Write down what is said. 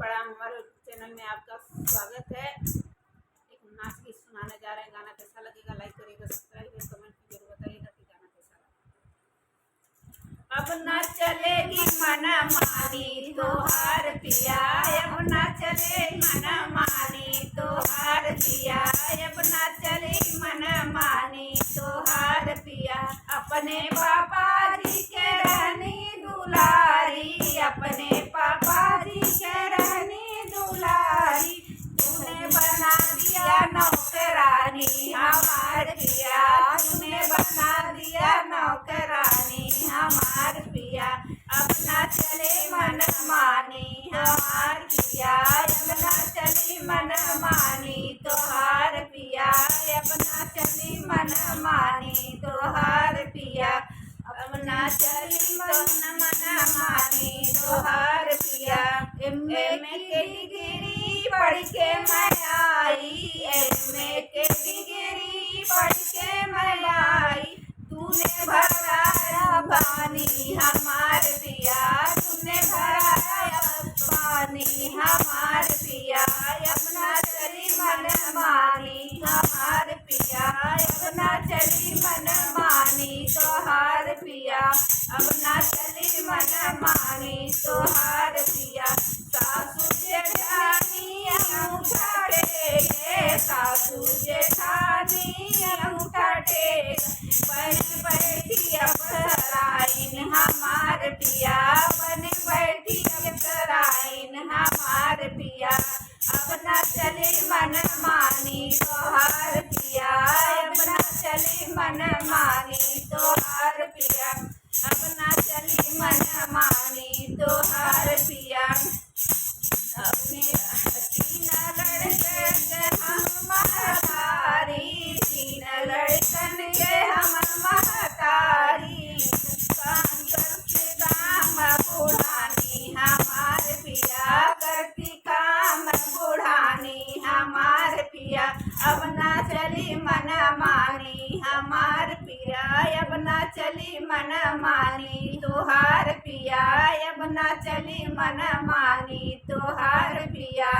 प्रणाम। हमारे चैनल में आपका स्वागत है। एक नाच गीत सुनाने जा रहे हैं। गाना कैसा लगेगा लाइक करिएगा, सब्सक्राइब और कमेंट की जरूर बताइएगा कि गाना कैसा लगा। अब ना चलेगी मन मानी तोहार पिया, अब ना चले मन मानी तोहार पिया, अब ना चले मन मानी तोहार पिया। अपने पापा जी के रहनी दुलारी, अपने पापा जी के रहनी दुलारी, तूने बना दिया नौकरानी हमार पिया, तूने बना दिया नौकरानी हमार पिया। अपना चले मन मानी हमार पिया, अपना चली मन मानी तोहार पिया, अपना चली मन मानी तोहार पिया, अपना चली मन मानी तोहार पिया। एम.ए. के डिग्री पढ़ के मैं आई, एम.ए. के डिग्री पढ़ के मैं आई, तूने भराया पानी हमार पिया, तूने भराया पानी हमार पिया। अपना चली मन मानी हमार पिया, अपना चली मन मानी तोहार पिया, अपना चली मन मानी तोहार पिया। सासू जेठानी अंगूठा टेके, सासू जेठानी अंगूठा टेके, बन बैठी अफसराइन हमार पिया, बन बैठी अफसराइन हमार पिया। अपना चले मन मानी तोहार पिया, अपना चले मन मानी तोहार पिया, अपना चली मन मानी तोहार पिया। अपने तीन लड़के के हम महतारी, तीन लड़कन के हम महतारी, करती काम बुढ़ानी हमार पिया, करती काम बुढ़ानी हमार पिया। अपना चली मन मानी हमार पिया, अपना चली मन मानी तोहार पिया, अपना चली मन मानी तोहार पिया।